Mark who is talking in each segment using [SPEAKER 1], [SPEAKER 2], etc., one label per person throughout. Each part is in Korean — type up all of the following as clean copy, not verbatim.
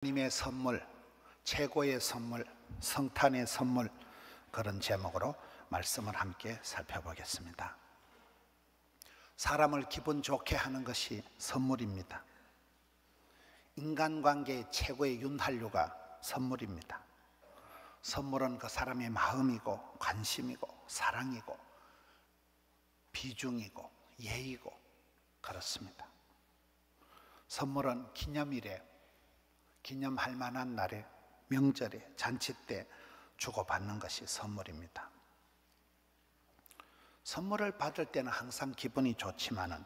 [SPEAKER 1] 하나님의 선물, 최고의 선물, 성탄의 선물, 그런 제목으로 말씀을 함께 살펴보겠습니다. 사람을 기분 좋게 하는 것이 선물입니다. 인간관계의 최고의 윤활유가 선물입니다. 선물은 그 사람의 마음이고 관심이고 사랑이고 비중이고 예의고 그렇습니다. 선물은 기념일에, 기념할 만한 날에, 명절에, 잔치 때 주고받는 것이 선물입니다. 선물을 받을 때는 항상 기분이 좋지만은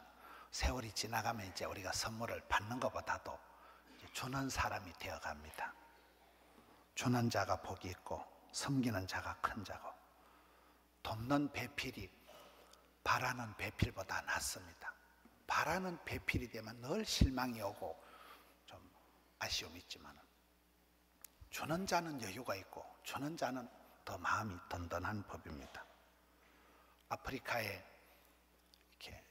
[SPEAKER 1] 세월이 지나가면 이제 우리가 선물을 받는 것보다도 주는 사람이 되어 갑니다. 주는 자가 복이 있고 섬기는 자가 큰 자고, 돕는 배필이 바라는 배필보다 낫습니다. 바라는 배필이 되면 늘 실망이 오고 좀 아쉬움이 있지만, 주는 자는 여유가 있고 주는 자는 더 마음이 든든한 법입니다. 아프리카에 이렇게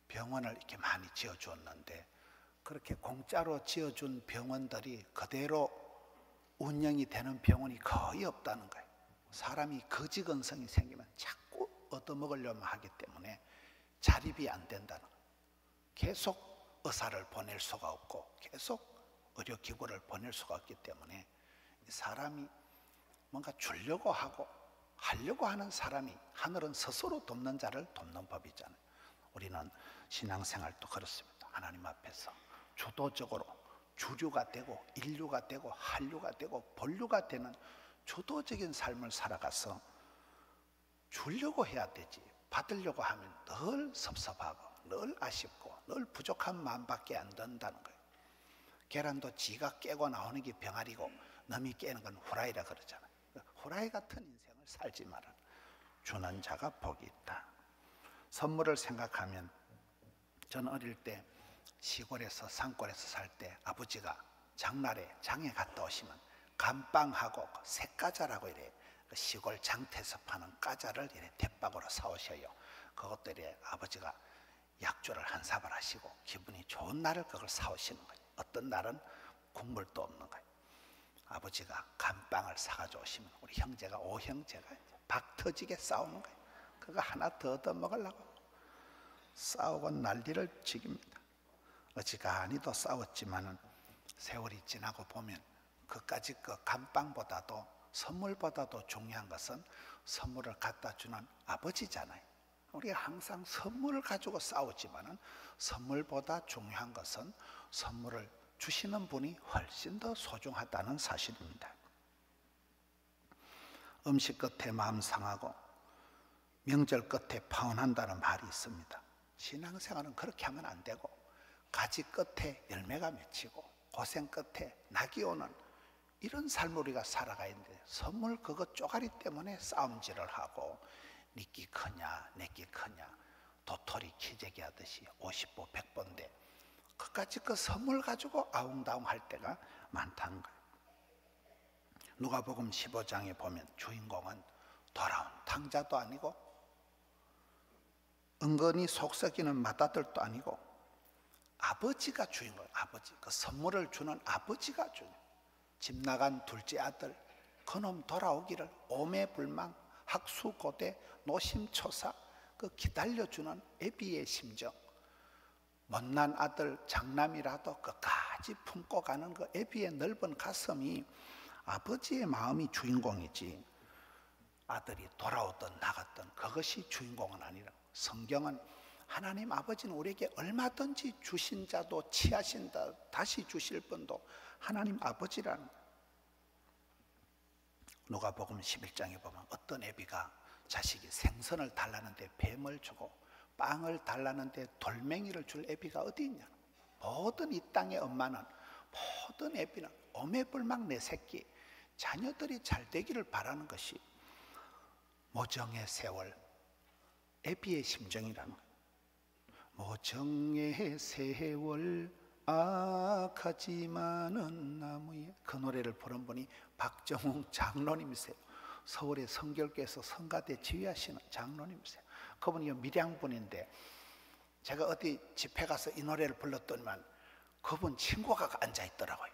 [SPEAKER 1] 병원을 이렇게 많이 지어주었는데, 그렇게 공짜로 지어준 병원들이 그대로 운영이 되는 병원이 거의 없다는 거예요. 사람이 거지건성이 생기면 자꾸 얻어먹으려면 하기 때문에 자립이 안 된다는 거예요. 계속 의사를 보낼 수가 없고 계속 의료기구를 보낼 수가 없기 때문에 사람이 뭔가 주려고 하고 하려고 하는 사람이, 하늘은 스스로 돕는 자를 돕는 법이잖아요. 우리는 신앙생활도 그렇습니다. 하나님 앞에서 주도적으로 주류가 되고 인류가 되고 한류가 되고 본류가 되는 주도적인 삶을 살아가서 주려고 해야 되지, 받으려고 하면 늘 섭섭하고 늘 아쉽고 늘 부족한 마음밖에 안 든다는 거예요. 계란도 지가 깨고 나오는 게 병아리고 남이 깨는 건 후라이라 그러잖아요. 후라이 같은 인생을 살지 마라. 주는 자가 복이 있다. 선물을 생각하면, 전 어릴 때 시골에서 산골에서 살 때 아버지가 장날에 장에 갔다 오시면 감빵하고 새과자라고 이래 시골 장터에서 파는 과자를 이래 대박으로 사오셔요. 그것들이 아버지가 약주를 한 사발 하시고 기분이 좋은 날을 그걸 사오시는 거예요. 어떤 날은 국물도 없는 거예요. 아버지가 감빵을 사가지고 오시면 우리 형제가, 오형제가 박 터지게 싸우는 거예요. 그거 하나 더 얻어 먹으려고 싸우고 난리를 지깁니다. 어지간히도 싸웠지만은 세월이 지나고 보면 그까지 그 감빵보다도, 선물보다도 중요한 것은 선물을 갖다 주는 아버지잖아요. 우리가 항상 선물을 가지고 싸우지만은 선물보다 중요한 것은 선물을 주시는 분이 훨씬 더 소중하다는 사실입니다. 음식 끝에 마음 상하고 명절 끝에 파혼한다는 말이 있습니다. 신앙생활은 그렇게 하면 안 되고, 가지 끝에 열매가 맺히고 고생 끝에 낙이 오는 이런 삶을 우리가 살아가야 되는데, 선물 그거 쪼가리 때문에 싸움질을 하고 니끼 크냐 내끼 크냐 도토리 키재기 하듯이 50보 100보인데 그까지 그 선물 가지고 아웅다웅 할 때가 많다는 거예요. 누가복음 15장에 보면 주인공은 돌아온 탕자도 아니고 은근히 속썩이는 맏아들도 아니고 아버지가 주인공이에요. 아버지, 그 선물을 주는 아버지가 주인공. 집 나간 둘째 아들, 그놈 돌아오기를 오매불망 학수고대 노심초사 그 기다려주는 애비의 심정, 못난 아들 장남이라도 끝까지 품고 가는 그 애비의 넓은 가슴이 아버지의 마음이 주인공이지, 아들이 돌아오든 나갔든 그것이 주인공은 아니라, 성경은 하나님 아버지는 우리에게 얼마든지 주신 자도 취하신다, 다시 주실 분도 하나님 아버지라는 거예요. 누가복음 11장에 보면 어떤 애비가 자식이 생선을 달라는데 뱀을 주고 빵을 달라는데 돌멩이를 줄 애비가 어디 있냐. 모든 이 땅의 엄마는, 모든 애비는 오매불망 내 새끼 자녀들이 잘 되기를 바라는 것이 모정의 세월 애비의 심정이라는 거예요. 모정의 세월 악하지만은 나무에, 그 노래를 부른 분이 박정웅 장로님이세요. 서울의 성결교에서 성가대 지휘하시는 장로님이세요. 그분이 밀양분인데 제가 어디 집회 가서 이 노래를 불렀더니만 그분 친구가 앉아 있더라고요.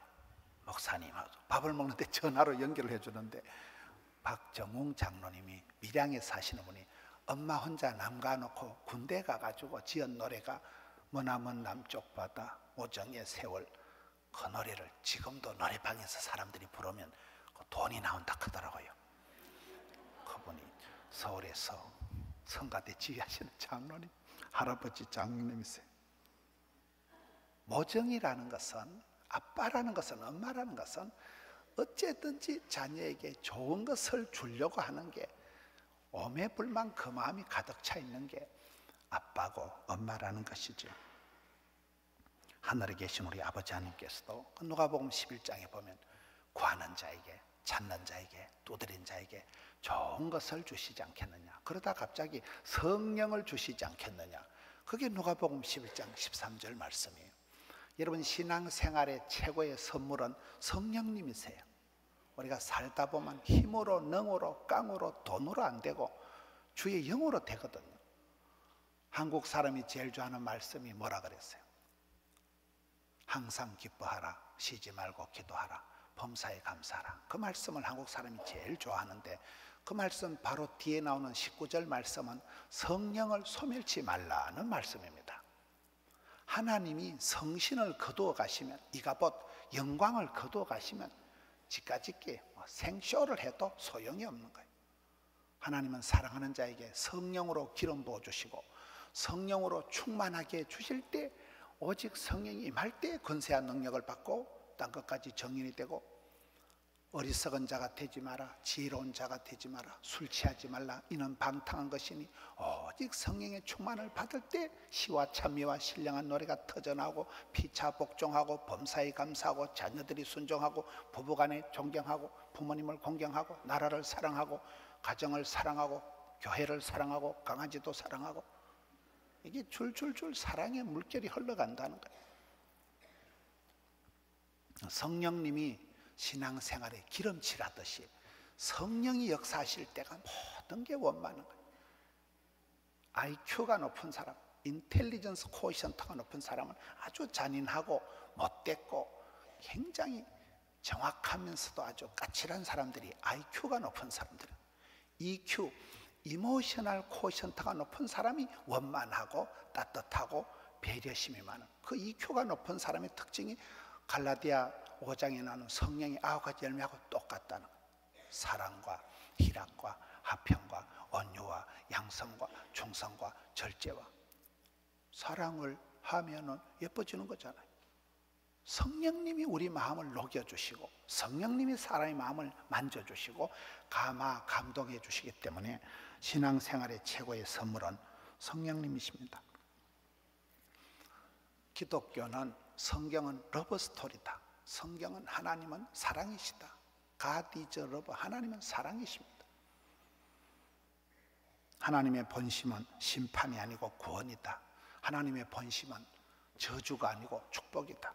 [SPEAKER 1] 목사님하고 밥을 먹는데 전화로 연결을 해주는데 박정웅 장로님이 밀양에 사시는 분이 엄마 혼자 남가 놓고 군대 가가지고 지은 노래가 머나먼 남쪽 바다 오정의 세월, 그 노래를 지금도 노래방에서 사람들이 부르면 돈이 나온다 하더라고요. 그분이 서울에서 성가대 지휘하시는 장로님, 할아버지 장로님이세요. 모정이라는 것은, 아빠라는 것은, 엄마라는 것은 어쨌든지 자녀에게 좋은 것을 주려고 하는 게, 오매불망 그 마음이 가득 차 있는 게 아빠고 엄마라는 것이죠. 하늘에 계신 우리 아버지 하나님께서도 누가복음 11장에 보면 구하는 자에게, 찾는 자에게, 두드린 자에게 좋은 것을 주시지 않겠느냐, 그러다 갑자기 성령을 주시지 않겠느냐, 그게 누가복음 11장 13절 말씀이에요. 여러분, 신앙생활의 최고의 선물은 성령님이세요. 우리가 살다 보면 힘으로, 능으로, 깡으로, 돈으로 안 되고 주의 영으로 되거든요. 한국 사람이 제일 좋아하는 말씀이 뭐라 그랬어요? 항상 기뻐하라, 쉬지 말고 기도하라, 범사에 감사하라. 그 말씀을 한국 사람이 제일 좋아하는데, 그 말씀 바로 뒤에 나오는 19절 말씀은 성령을 소멸치 말라는 말씀입니다. 하나님이 성신을 거두어 가시면, 이가봇 영광을 거두어 가시면 지까짓기 생쇼를 해도 소용이 없는 거예요. 하나님은 사랑하는 자에게 성령으로 기름 부어주시고 성령으로 충만하게 해주실 때, 오직 성령이 임할 때 권세한 능력을 받고 땅 끝까지 정인이 되고, 어리석은 자가 되지 마라, 지혜로운 자가 되지 마라, 술 취하지 말라, 이는 방탕한 것이니 오직 성령의 충만을 받을 때 시와 찬미와 신령한 노래가 터져나오고, 피차 복종하고, 범사에 감사하고, 자녀들이 순종하고, 부부간에 존경하고, 부모님을 공경하고, 나라를 사랑하고, 가정을 사랑하고, 교회를 사랑하고, 강아지도 사랑하고, 이게 줄줄줄 사랑의 물결이 흘러간다는 거예요. 성령님이 신앙생활에 기름칠하듯이 성령이 역사하실 때가 모든 게 원만한 거예요. IQ가 높은 사람, 인텔리전스 코에피션트가 높은 사람은 아주 잔인하고 못됐고 굉장히 정확하면서도 아주 까칠한 사람들이 IQ가 높은 사람들은, EQ, 이모셔널 코에피션트가 높은 사람이 원만하고 따뜻하고 배려심이 많은, 그 EQ가 높은 사람의 특징이 갈라디아 5장에 나오는 성령의 9가지 열매하고 똑같다는 거예요. 사랑과 희락과 화평과 온유와 양성과 충성과 절제와, 사랑을 하면은 예뻐지는 거잖아요. 성령님이 우리 마음을 녹여주시고 성령님이 사람의 마음을 만져주시고 감동해 주시기 때문에 신앙생활의 최고의 선물은 성령님이십니다. 기독교는, 성경은 러브 스토리다. 성경은, 하나님은 사랑이시다. God is love. 하나님은 사랑이십니다. 하나님의 본심은 심판이 아니고 구원이다. 하나님의 본심은 저주가 아니고 축복이다.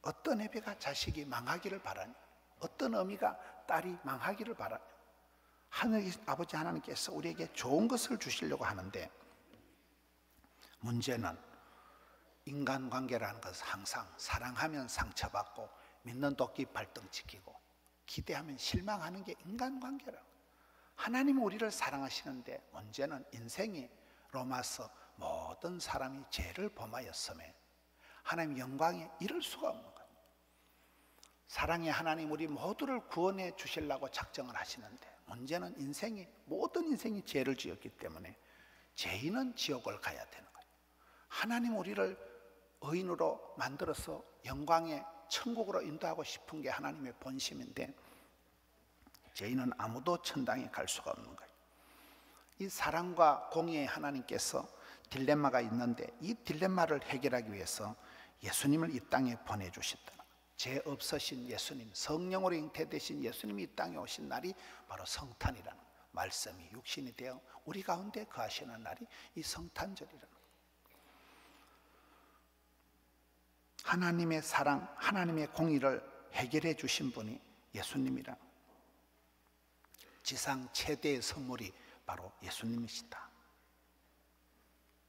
[SPEAKER 1] 어떤 애비가 자식이 망하기를 바라니, 어떤 어미가 딸이 망하기를 바라니, 하늘 아버지 하나님께서 우리에게 좋은 것을 주시려고 하는데, 문제는 인간관계라는 것은 항상 사랑하면 상처받고, 믿는 도끼 발등 지키고, 기대하면 실망하는 게 인간관계라고. 하나님은 우리를 사랑하시는데 문제는 인생이 로마서 모든 사람이 죄를 범하였음에 하나님 영광에 이를 수가 없는 거예요. 사랑의 하나님 우리 모두를 구원해 주시려고 작정을 하시는데, 문제는 인생이, 모든 인생이 죄를 지었기 때문에 죄인은 지옥을 가야 되는 거예요. 하나님 우리를 의인으로 만들어서 영광의 천국으로 인도하고 싶은 게 하나님의 본심인데, 죄인은 아무도 천당에 갈 수가 없는 거예요. 이 사랑과 공의의 하나님께서 딜레마가 있는데, 이 딜레마를 해결하기 위해서 예수님을 이 땅에 보내주셨다. 죄 없으신 예수님, 성령으로 잉태되신 예수님이 이 땅에 오신 날이 바로 성탄이라는, 말씀이 육신이 되어 우리 가운데 거하시는 날이 이 성탄절이라는 거예요. 하나님의 사랑, 하나님의 공의를 해결해 주신 분이 예수님이라. 지상 최대의 선물이 바로 예수님이시다.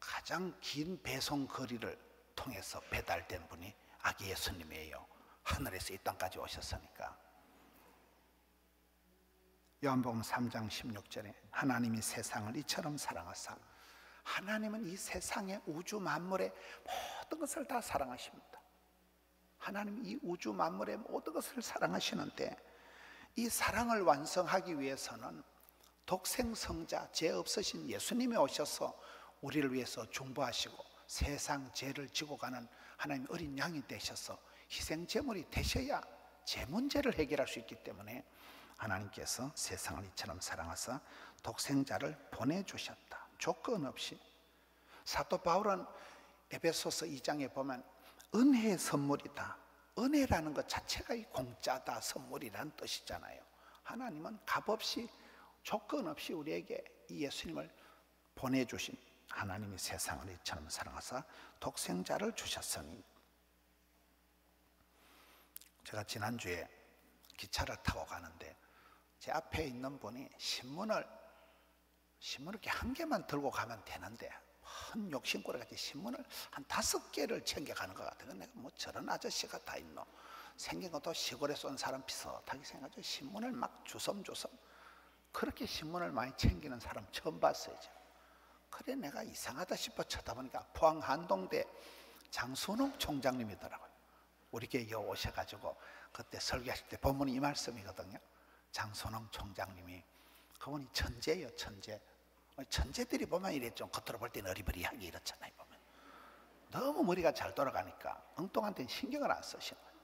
[SPEAKER 1] 가장 긴 배송 거리를 통해서 배달된 분이 아기 예수님이에요. 하늘에서 이 땅까지 오셨으니까. 요한복음 3장 16절에 하나님이 세상을 이처럼 사랑하사, 하나님은 이 세상의 우주 만물의 모든 것을 다 사랑하십니다. 하나님 이 우주 만물의 모든 것을 사랑하시는데, 이 사랑을 완성하기 위해서는 독생 성자, 죄 없으신 예수님이 오셔서 우리를 위해서 중보하시고 세상 죄를 지고 가는 하나님 어린 양이 되셔서 희생 제물이 되셔야 죄 문제를 해결할 수 있기 때문에 하나님께서 세상을 이처럼 사랑하사 독생자를 보내주셨다. 조건 없이. 사도 바울은 에베소서 2장에 보면 은혜의 선물이다. 은혜라는 것 자체가 공짜다, 선물이라는 뜻이잖아요. 하나님은 값없이, 조건 없이 우리에게 이 예수님을 보내주신, 하나님이 세상을 이처럼 사랑하사 독생자를 주셨으니. 제가 지난주에 기차를 타고 가는데 제 앞에 있는 분이 신문을 이렇게 한 개만 들고 가면 되는데 큰 욕심꾸러같이 신문을 한 5개를 챙겨가는 것 같아요. 내가 뭐 저런 아저씨가 다 있노, 생긴 것도 시골에서 온 사람 비슷하게 생겨가지고 신문을 막 주섬주섬, 그렇게 신문을 많이 챙기는 사람 처음 봤어요. 그래 내가 이상하다 싶어 쳐다보니까 포항 한동대 장순홍 총장님이더라고요. 우리 교회 오셔가지고 그때 설교하실 때 본문이 이 말씀이거든요. 장순홍 총장님이, 그분이 천재예요. 천재. 천재들이 보면 이래 좀 겉으로 볼 때는 어리버리하게 이렇잖아요. 보면 너무 머리가 잘 돌아가니까 엉뚱한 데는 신경을 안 쓰시는 거예요.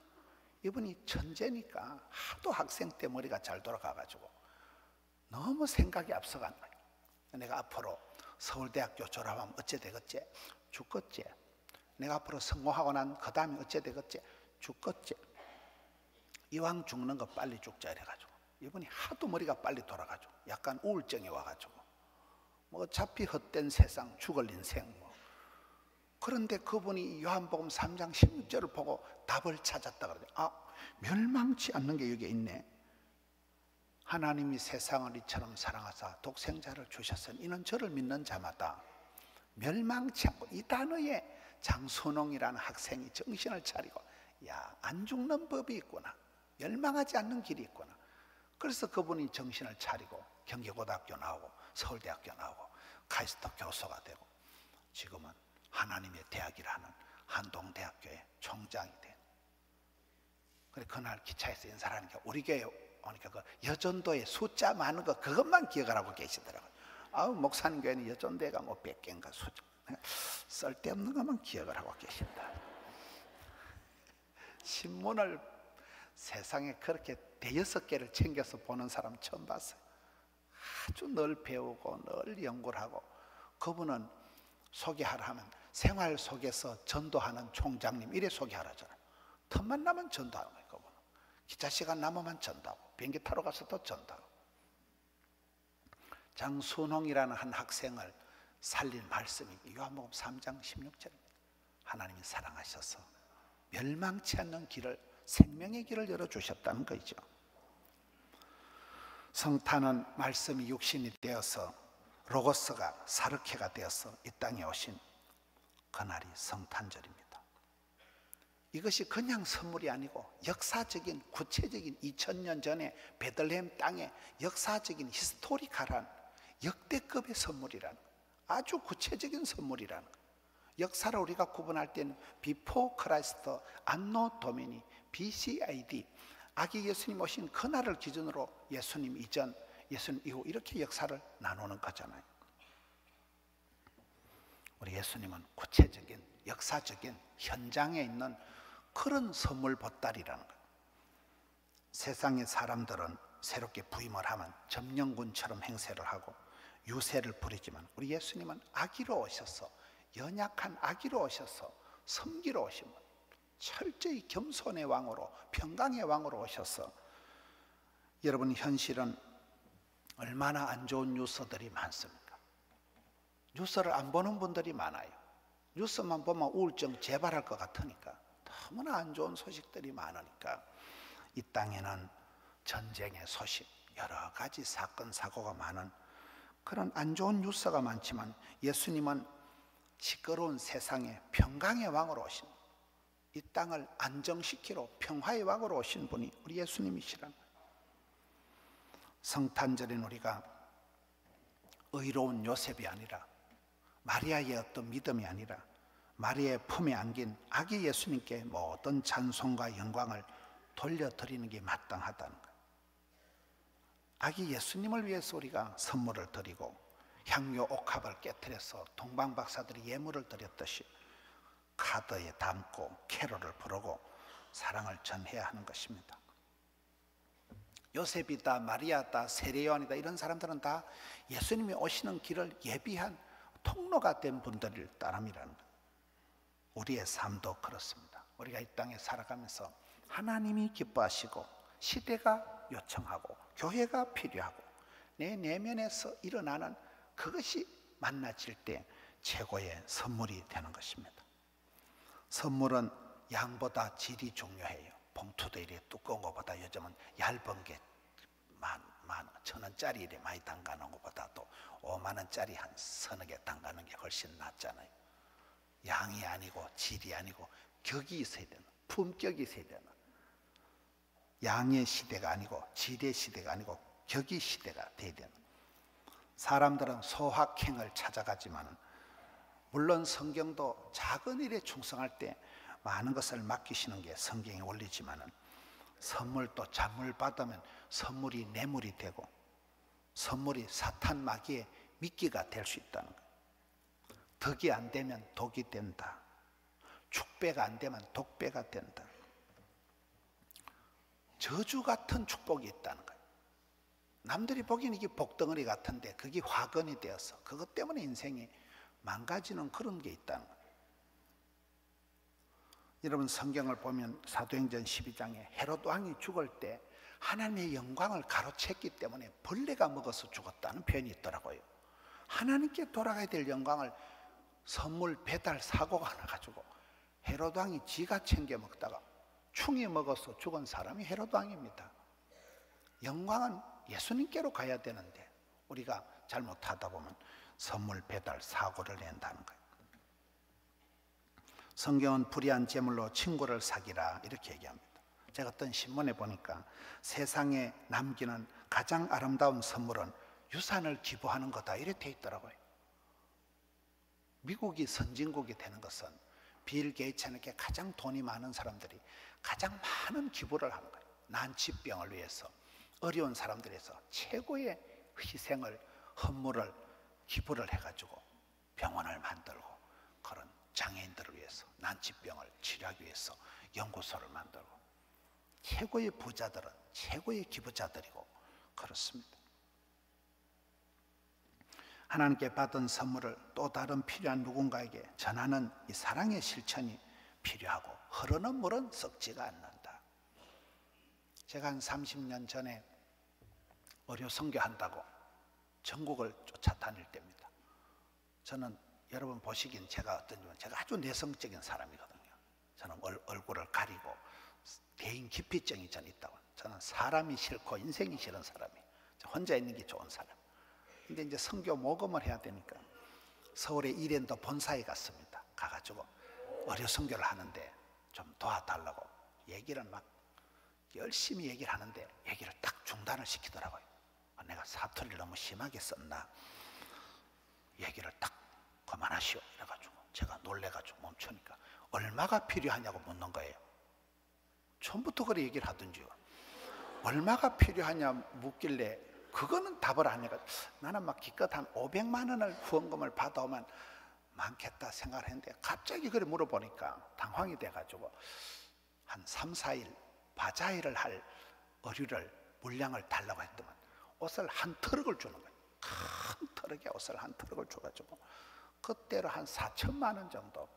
[SPEAKER 1] 이분이 천재니까 하도 학생 때 머리가 잘 돌아가가지고 너무 생각이 앞서간 거예요. 내가 앞으로 서울대학교 졸업하면 어째 되겠지? 죽겠지? 내가 앞으로 성공하고 난 그 다음에 어째 되겠지? 죽겠지? 이왕 죽는 거 빨리 죽자 이래가지고 이분이 하도 머리가 빨리 돌아가지고 약간 우울증이 와가지고 뭐 어차피 헛된 세상, 죽을 인생 뭐. 그런데 그분이 요한복음 3장 16절을 보고 답을 찾았다 그러죠. 아, 멸망치 않는 게 여기 있네. 하나님이 세상을 이처럼 사랑하사 독생자를 주셨으니 이는 저를 믿는 자마다 멸망치 않고, 이 단어에 장순홍이라는 학생이 정신을 차리고, 야, 안 죽는 법이 있구나, 멸망하지 않는 길이 있구나. 그래서 그분이 정신을 차리고 경기고등학교 나오고 서울대학교 나오고 카이스트 교수가 되고 지금은 하나님의 대학이라는 한동대학교의 총장이 된. 그래 그날 기차에서 인사하니까 우리 교회 오니까 그 여전도에 숫자 많은 거 그것만 기억을 하고 계시더라고요. 아우, 목사님 교회는 여전도가 뭐 100개인가 숫자, 쓸데없는 것만 기억을 하고 계신다. 신문을 세상에 그렇게 5-6개를 챙겨서 보는 사람 처음 봤어요. 아주 늘 배우고 늘 연구를 하고, 그분은 소개하라 하면 생활 속에서 전도하는 총장님 이래 소개하라잖아요. 틈만 나면 전도하는 거예요. 그분은 기차 시간 남으면 전도하고 비행기 타러 가서 또 전도하고. 장순홍이라는 한 학생을 살린 말씀이 요한복음 3장 16절입니다. 하나님이 사랑하셔서 멸망치 않는 길을, 생명의 길을 열어주셨다는 거죠. 성탄은 말씀이 육신이 되어서 로고스가 사르케가 되어서 이 땅에 오신 그날이 성탄절입니다. 이것이 그냥 선물이 아니고 역사적인, 구체적인 2000년 전에 베들레헴 땅에 역사적인 히스토리컬한 역대급의 선물이라는, 아주 구체적인 선물이라는. 역사를 우리가 구분할 때는 비포 크라이스트, 안노 도미니, BCID, 아기 예수님 오신 그날을 기준으로 예수님 이전, 예수님 이후 이렇게 역사를 나누는 거잖아요. 우리 예수님은 구체적인, 역사적인 현장에 있는 그런 선물 보따리라는 거예요. 세상의 사람들은 새롭게 부임을 하면 점령군처럼 행세를 하고 유세를 부리지만 우리 예수님은 아기로 오셔서, 연약한 아기로 오셔서 섬기러 오신 분, 철저히 겸손의 왕으로, 평강의 왕으로 오셔서. 여러분, 현실은 얼마나 안 좋은 뉴스들이 많습니까? 뉴스를 안 보는 분들이 많아요. 뉴스만 보면 우울증 재발할 것 같으니까, 너무나 안 좋은 소식들이 많으니까. 이 땅에는 전쟁의 소식, 여러 가지 사건 사고가 많은 그런 안 좋은 뉴스가 많지만 예수님은 시끄러운 세상에 평강의 왕으로 오신, 이 땅을 안정시키러 평화의 왕으로 오신 분이 우리 예수님이시라는 거예요. 성탄절인 우리가 의로운 요셉이 아니라, 마리아의 어떤 믿음이 아니라 마리아의 품에 안긴 아기 예수님께 모든 찬송과 영광을 돌려드리는 게 마땅하다는 거예요. 아기 예수님을 위해서 우리가 선물을 드리고 향료 옥합을 깨뜨려서 동방박사들이 예물을 드렸듯이 카드에 담고 캐롤을 부르고 사랑을 전해야 하는 것입니다. 요셉이다, 마리아다, 세례요한이다, 이런 사람들은 다 예수님이 오시는 길을 예비한 통로가 된 분들일 따름이라는 거예요. 우리의 삶도 그렇습니다. 우리가 이 땅에 살아가면서 하나님이 기뻐하시고 시대가 요청하고 교회가 필요하고 내 내면에서 일어나는 그것이 만나질 때 최고의 선물이 되는 것입니다. 선물은 양보다 질이 중요해요. 봉투도 이래 두꺼운 것보다 요즘은 얇은 게 1,000원짜리 이래 많이 담가놓은 것보다도 5만 원짜리 한 서너 개 담가놓은 게 훨씬 낫잖아요. 양이 아니고 질이 아니고 격이 있어야 되는, 품격이 있어야 되는, 양의 시대가 아니고 질의 시대가 아니고 격의 시대가 돼야 되는. 사람들은 소확행을 찾아가지만 물론 성경도 작은 일에 충성할 때 많은 것을 맡기시는 게 성경의 원리지만 선물도 잔물 받으면 선물이 뇌물이 되고 선물이 사탄 마귀의 미끼가 될 수 있다는 거예요. 덕이 안 되면 독이 된다. 축배가 안 되면 독배가 된다. 저주 같은 축복이 있다는 거예요. 남들이 보기에는 이게 복덩어리 같은데 그게 화근이 되어서 그것 때문에 인생이 망가지는 그런 게 있다는 거예요. 여러분 성경을 보면 사도행전 12장에 헤롯 왕이 죽을 때 하나님의 영광을 가로챘기 때문에 벌레가 먹어서 죽었다는 표현이 있더라고요. 하나님께 돌아가야 될 영광을 선물 배달 사고가 나가지고 헤롯 왕이 지가 챙겨 먹다가 충이 먹어서 죽은 사람이 헤롯 왕입니다. 영광은 예수님께로 가야 되는데 우리가 잘못하다 보면 선물 배달 사고를 낸다는 거예요. 성경은 불의한 재물로 친구를 사귀라 이렇게 얘기합니다. 제가 어떤 신문에 보니까 세상에 남기는 가장 아름다운 선물은 유산을 기부하는 거다 이렇게 돼 있더라고요. 미국이 선진국이 되는 것은 빌 게이츠는 이렇게 가장 돈이 많은 사람들이 가장 많은 기부를 하는 거예요. 난치병을 위해서 어려운 사람들에 서 최고의 희생을 헌물을 기부를 해가지고 병원을 만들고 그런 장애인들을 위해서 난치병을 치료하기 위해서 연구소를 만들고 최고의 부자들은 최고의 기부자들이고 그렇습니다. 하나님께 받은 선물을 또 다른 필요한 누군가에게 전하는 이 사랑의 실천이 필요하고 흐르는 물은 썩지가 않는다. 제가 한 30년 전에 어려 선교한다고 전국을 쫓아다닐 때입니다. 저는 여러분 보시기엔 제가 어떤지 제가 아주 내성적인 사람이거든요. 저는 얼굴을 가리고 대인 기피증이 전 있다고. 저는 사람이 싫고 인생이 싫은 사람이에요. 혼자 있는 게 좋은 사람. 근데 이제 선교 모금을 해야 되니까 서울의 이랜도 본사에 갔습니다. 가가지고 어려 선교를 하는데 좀 도와달라고 얘기를 막 열심히 얘기를 하는데 얘기를 딱 중단을 시키더라고요. 내가 사투리를 너무 심하게 썼나 얘기를 딱 그만하시오 이래가지고 제가 놀래가지고 멈추니까 얼마가 필요하냐고 묻는 거예요. 처음부터 그래 얘기를 하던지요. 얼마가 필요하냐 묻길래 그거는 답을 안 해가지고 나는 막 기껏 한 500만 원을 후원금을 받아오면 많겠다 생각을 했는데 갑자기 그래 물어보니까 당황이 돼가지고 한 3, 4일 바자회를 할 어류를 물량을 달라고 했더만 옷을 한 트럭을 주는 거예요. 큰 트럭에 옷을 한 트럭을 줘가지고 그때로 한 4천만 원 정도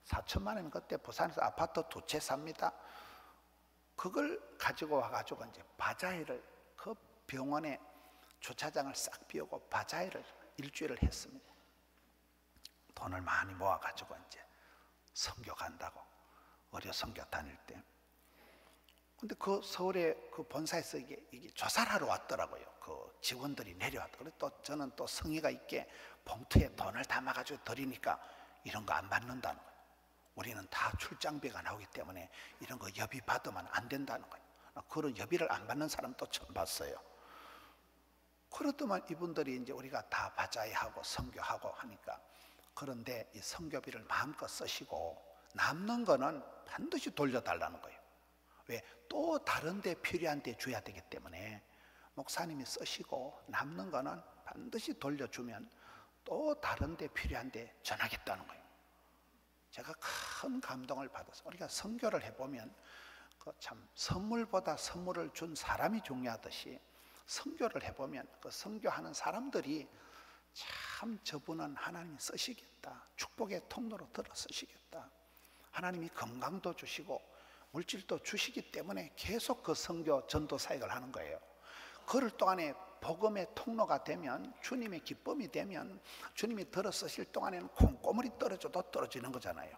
[SPEAKER 1] 4천만 원이면 그때 부산에서 아파트 2채 삽니다. 그걸 가지고 와가지고 이제 바자회를 그 병원에 주차장을 싹 비우고 바자회를 일주일을 했습니다. 돈을 많이 모아가지고 이제 선교 간다고 어려 선교 다닐 때. 근데 그 서울에 그 본사에서 이게 조사를 하러 왔더라고요. 그 직원들이 내려왔다. 그래 또 저는 또 성의가 있게 봉투에 돈을 담아가지고 드리니까 이런 거 안 받는다는 거예요. 우리는 다 출장비가 나오기 때문에 이런 거 여비 받으면 안 된다는 거예요. 그런 여비를 안 받는 사람도 처음 봤어요. 그렇더만 이분들이 이제 우리가 다 바자회하고 선교하고 하니까, 그런데 이 선교비를 마음껏 쓰시고 남는 거는 반드시 돌려달라는 거예요. 왜? 또 다른 데 필요한 데 줘야 되기 때문에 목사님이 쓰시고 남는 거는 반드시 돌려주면 또 다른 데 필요한 데 전하겠다는 거예요. 제가 큰 감동을 받아서, 우리가 선교를 해보면 참 선물보다 선물을 준 사람이 중요하듯이, 선교를 해보면 그 선교하는 사람들이 참 저분은 하나님이 쓰시겠다, 축복의 통로로 들어 쓰시겠다, 하나님이 건강도 주시고 물질도 주시기 때문에 계속 그 선교 전도 사역을 하는 거예요. 그럴 동안에 복음의 통로가 되면, 주님의 기쁨이 되면, 주님이 들어 쓰실 동안에는 콩고물이 떨어져도 떨어지는 거잖아요.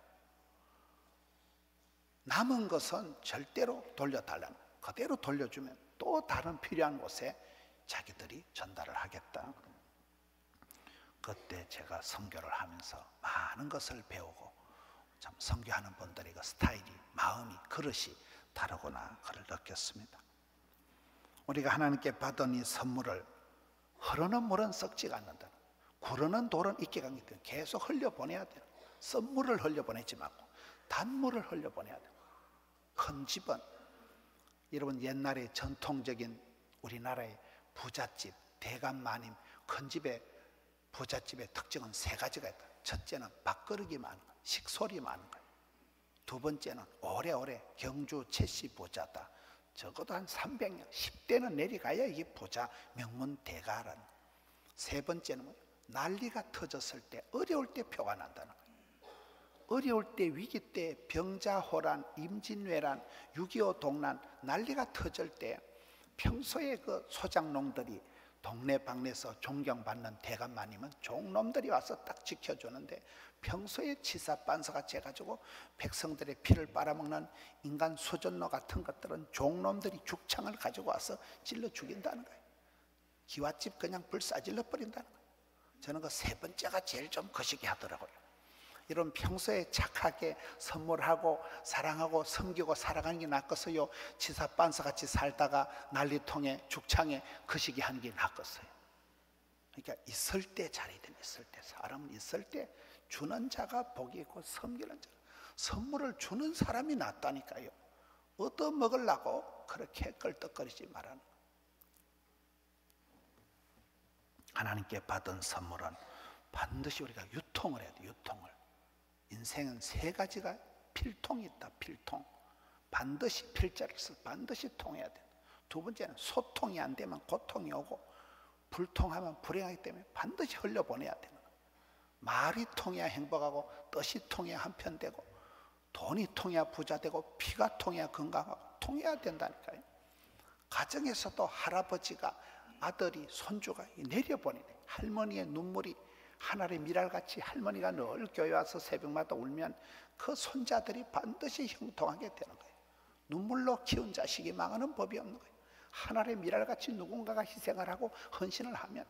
[SPEAKER 1] 남은 것은 절대로 돌려달라는, 그대로 돌려주면 또 다른 필요한 곳에 자기들이 전달을 하겠다. 그때 제가 선교를 하면서 많은 것을 배우고, 참 선교하는 분들이 그 스타일이, 마음이, 그릇이 다르구나, 그걸 느꼈습니다. 우리가 하나님께 받은 이 선물을 흐르는 물은 썩지가 않는다, 구르는 돌은 익게 가기 때문에 계속 흘려보내야 돼요. 선물을 흘려보내지 말고 단물을 흘려보내야 돼요. 큰 집은, 여러분 옛날에 전통적인 우리나라의 부잣집, 대감마님, 큰 집의 부잣집의 특징은 세 가지가 있다. 첫째는 밥그릇이 많은 거, 식솔이 많은 거예요. 두 번째는 오래오래 경주 최씨 부자다. 적어도 한 300년, 10대는 내려가야 이게 부자 명문 대가라는. 세 번째는 뭐예요? 난리가 터졌을 때, 어려울 때 표가 난다는 거예요. 어려울 때, 위기 때, 병자호란, 임진왜란, 6.25 동란, 난리가 터질 때 평소에 그 소장농들이 동네방네에서 존경받는 대감마님은 종놈들이 와서 딱 지켜주는데, 평소에 치사반사같이 해가지고 백성들의 피를 빨아먹는 인간 수전노 같은 것들은 종놈들이 죽창을 가지고 와서 찔러 죽인다는 거예요. 기와집 그냥 불사질러 버린다는 거예요. 저는 그 세 번째가 제일 좀 거시기 하더라고요. 이런 평소에 착하게 선물하고 사랑하고 섬기고 살아가는 게 낫겠어요? 치사반사같이 살다가 난리통에 죽창에 거시기 하는 게 낫겠어요? 그러니까 있을 때 잘이든, 있을 때, 사람은 있을 때 주는 자가 복이 있고 섬기는 자, 선물을 주는 사람이 낫다니까요. 얻어먹으려고 그렇게 끌떡거리지 말라는 거예요. 하나님께 받은 선물은 반드시 우리가 유통을 해야 돼요. 유통을. 인생은 세 가지가 필통이 있다. 필통. 반드시 필자를 써, 반드시 통해야 돼. 두 번째는 소통이 안 되면 고통이 오고, 불통하면 불행하기 때문에 반드시 흘려보내야 되는 거예요. 말이 통해야 행복하고, 뜻이 통해야 한편되고, 돈이 통해야 부자되고, 피가 통해야 건강하고, 통해야 된다니까요. 가정에서도 할아버지가, 아들이, 손주가 내려보내네. 할머니의 눈물이 하늘의 미랄같이, 할머니가 늘 교회 와서 새벽마다 울면 그 손자들이 반드시 형통하게 되는 거예요. 눈물로 키운 자식이 망하는 법이 없는 거예요. 하늘의 미랄같이 누군가가 희생을 하고 헌신을 하면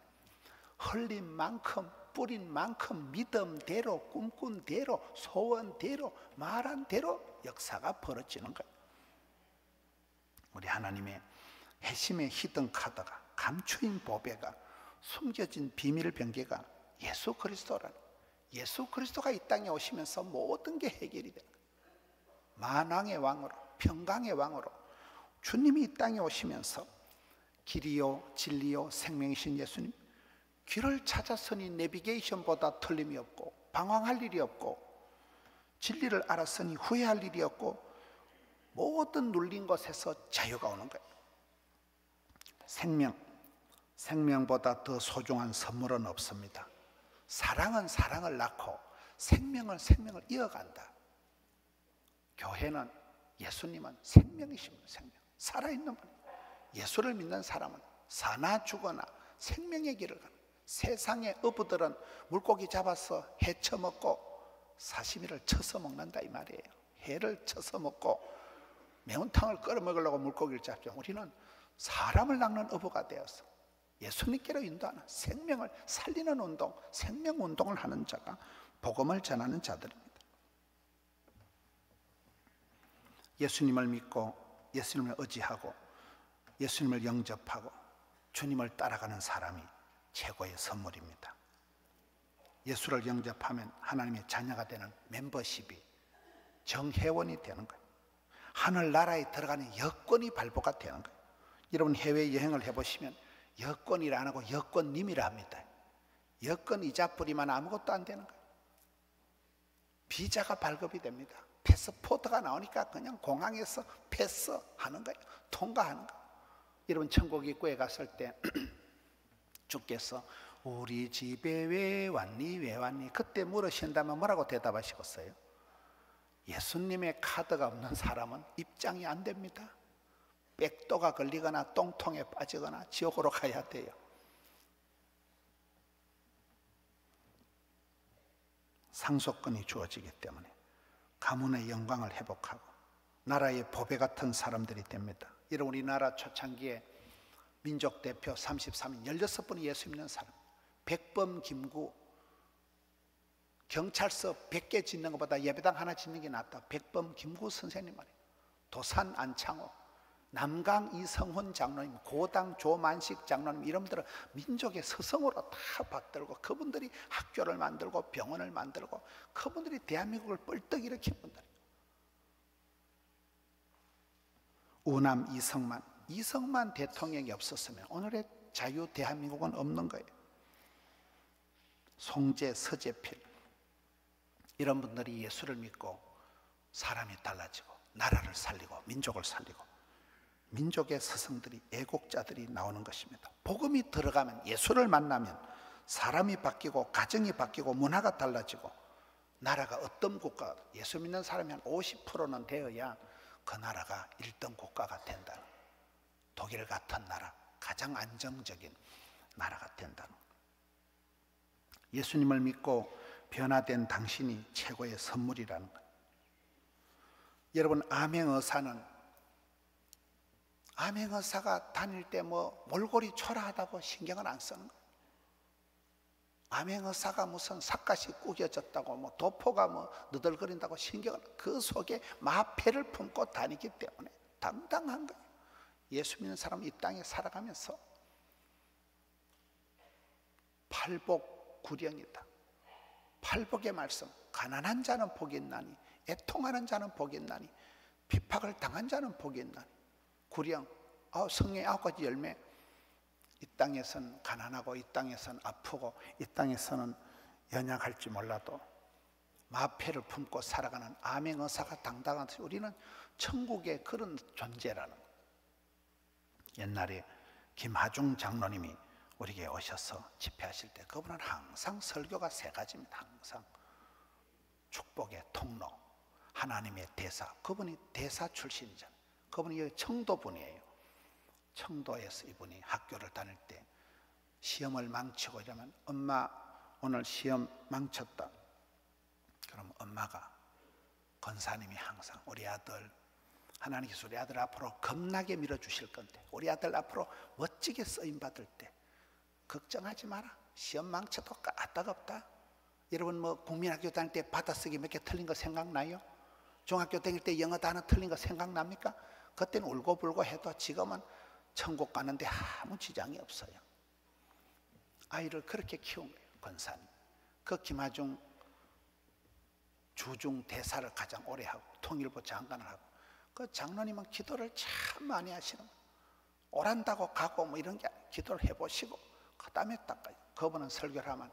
[SPEAKER 1] 흘린 만큼, 뿌린 만큼 믿음대로, 꿈꾼 대로, 소원대로, 말한 대로 역사가 벌어지는 거예요. 우리 하나님의 핵심의 히든 카드가, 감추인 보배가, 숨겨진 비밀 병기가 예수 그리스도라는, 예수 그리스도가 이 땅에 오시면서 모든 게 해결이 되는 거예요. 만왕의 왕으로, 평강의 왕으로 주님이 이 땅에 오시면서 길이요 진리요 생명이신 예수님, 길을 찾았으니 내비게이션보다 틀림이 없고, 방황할 일이 없고, 진리를 알았으니 후회할 일이 없고, 모든 눌린 것에서 자유가 오는 거예요. 생명보다 더 소중한 선물은 없습니다. 사랑은 사랑을 낳고, 생명은 생명을 이어간다. 교회는, 예수님은 생명이십니다. 생명, 살아있는 분. 예수를 믿는 사람은 사나 죽거나 생명의 길을 가는, 세상의 어부들은 물고기 잡아서 해 쳐먹고 사시미를 쳐서 먹는다 이 말이에요. 해를 쳐서 먹고 매운탕을 끓여 먹으려고 물고기를 잡죠. 우리는 사람을 낚는 어부가 되어서 예수님께로 인도하는, 생명을 살리는 운동, 생명 운동을 하는 자가 복음을 전하는 자들입니다. 예수님을 믿고 예수님을 의지하고 예수님을 영접하고 주님을 따라가는 사람이 최고의 선물입니다. 예수를 영접하면 하나님의 자녀가 되는 멤버십이 정회원이 되는 거예요. 하늘나라에 들어가는 여권이 발부가 되는 거예요. 여러분 해외여행을 해보시면 여권이라 안 하고 여권님이라 합니다. 여권 이자 뿌리면 아무것도 안 되는 거예요. 비자가 발급이 됩니다. 패스포트가 나오니까 그냥 공항에서 패스하는 거예요. 통과하는 거예요. 여러분 천국 입구에 갔을 때 주께서 우리 집에 왜 왔니 왜 왔니 그때 물으신다면 뭐라고 대답하시겠어요? 예수님의 카드가 없는 사람은 입장이 안 됩니다. 백도가 걸리거나 똥통에 빠지거나 지옥으로 가야 돼요. 상속권이 주어지기 때문에 가문의 영광을 회복하고 나라의 보배 같은 사람들이 됩니다. 여러분 우리나라 초창기에 민족 대표 33인 16분이 예수 믿는 사람, 백범 김구 경찰서 100개 짓는 것보다 예배당 하나 짓는 게 낫다. 백범 김구 선생님 말이에요. 도산 안창호, 남강 이성훈 장로님, 고당 조만식 장로님 이런 분들은 민족의 스승으로 다 받들고 그분들이 학교를 만들고 병원을 만들고 그분들이 대한민국을 뻘떡 일으킨 분들이에요. 우남 이성만 대통령이 없었으면 오늘의 자유 대한민국은 없는 거예요. 송재, 서재필 이런 분들이 예수를 믿고 사람이 달라지고 나라를 살리고 민족을 살리고 민족의 스승들이 애국자들이 나오는 것입니다. 복음이 들어가면 예수를 만나면 사람이 바뀌고 가정이 바뀌고 문화가 달라지고 나라가 어떤 국가 예수 믿는 사람이 한 50%는 되어야 그 나라가 1등 국가가 된다는 독일 같은 나라 가장 안정적인 나라가 된다는 예수님을 믿고 변화된 당신이 최고의 선물이라는 것. 여러분 암행의사가 다닐 때 뭐 몰골이 초라하다고 신경을 안 쓰는 거예요. 암행의사가 무슨 삿갓이 구겨졌다고 뭐 도포가 뭐 너덜거린다고 신경을 그 속에 마패를 품고 다니기 때문에 당당한 거예요. 예수 믿는 사람은 이 땅에 살아가면서 팔복구령이다. 팔복의 말씀 가난한 자는 복이 있나니 애통하는 자는 복이 있나니 핍박을 당한 자는 복이 있나니 구령 성령의 9가지 열매 이 땅에서는 가난하고 이 땅에서는 아프고 이 땅에서는 연약할지 몰라도 마패를 품고 살아가는 암행의사가 당당한 우리는 천국의 그런 존재라는 거예요. 옛날에 김하중 장로님이 우리에게 오셔서 집회하실 때 그분은 항상 설교가 3가지입니다. 항상 축복의 통로, 하나님의 대사. 그분이 대사 출신이잖아요. 그분이 여기 청도분이에요. 청도에서 이분이 학교를 다닐 때 시험을 망치고 이러면 엄마 오늘 시험 망쳤다. 그럼 엄마가 권사님이 항상 우리 아들 하나님께서 우리 아들 앞으로 겁나게 밀어주실 건데 우리 아들 앞으로 멋지게 쓰임받을 때 걱정하지 마라. 시험 망쳐도 까딱없다. 여러분 뭐 국민학교 다닐 때 받아쓰기 몇 개 틀린 거 생각나요? 중학교 다닐 때 영어 단어 틀린 거 생각납니까? 그때는 울고불고 해도 지금은 천국 가는데 아무 지장이 없어요. 아이를 그렇게 키운 거예요. 권사님. 그 김하중 주중 대사를 가장 오래 하고 통일부 장관을 하고 그 장로님은 기도를 참 많이 하시는 거예요. 오란다고 가고 뭐 이런 게 기도를 해보시고 그 다음에 딱 그분은 설교를 하면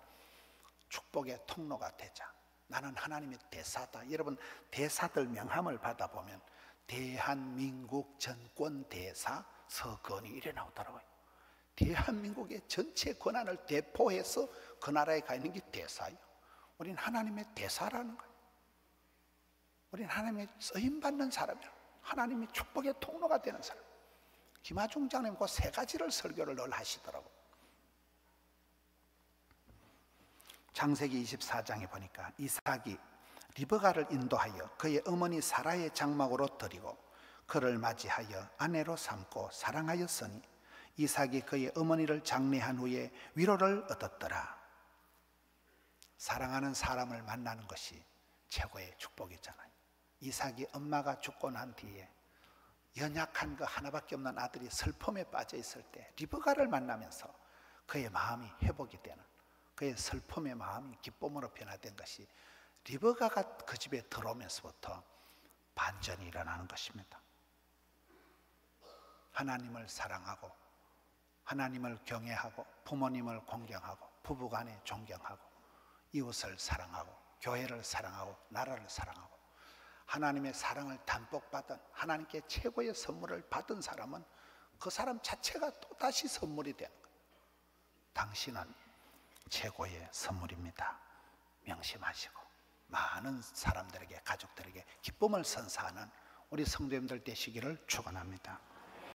[SPEAKER 1] 축복의 통로가 되자. 나는 하나님의 대사다. 여러분 대사들 명함을 받아보면 대한민국 전권대사 서건이 이래 나오더라고요. 대한민국의 전체 권한을 대포해서 그 나라에 가 있는 게 대사예요. 우리는 하나님의 대사라는 거예요. 우리는 하나님의 쓰임받는 사람이에요. 하나님의 축복의 통로가 되는 사람. 김하중 장님 그 3가지를 설교를 늘 하시더라고요. 창세기 24장에 보니까 이삭이 리브가를 인도하여 그의 어머니 사라의 장막으로 들이고 그를 맞이하여 아내로 삼고 사랑하였으니 이삭이 그의 어머니를 장례한 후에 위로를 얻었더라. 사랑하는 사람을 만나는 것이 최고의 축복이잖아요. 이삭이 엄마가 죽고 난 뒤에 연약한 그 하나밖에 없는 아들이 슬픔에 빠져 있을 때 리브가를 만나면서 그의 마음이 회복이 되는, 그의 슬픔의 마음이 기쁨으로 변화된 것이 리브가가 그 집에 들어오면서부터 반전이 일어나는 것입니다. 하나님을 사랑하고 하나님을 경외하고 부모님을 공경하고 부부간에 존경하고 이웃을 사랑하고 교회를 사랑하고 나라를 사랑하고 하나님의 사랑을 담복받은 하나님께 최고의 선물을 받은 사람은 그 사람 자체가 또다시 선물이 되는 거예요. 당신은 최고의 선물입니다. 명심하시고 많은 사람들에게, 가족들에게 기쁨을 선사하는 우리 성도님들 되시기를 축원합니다.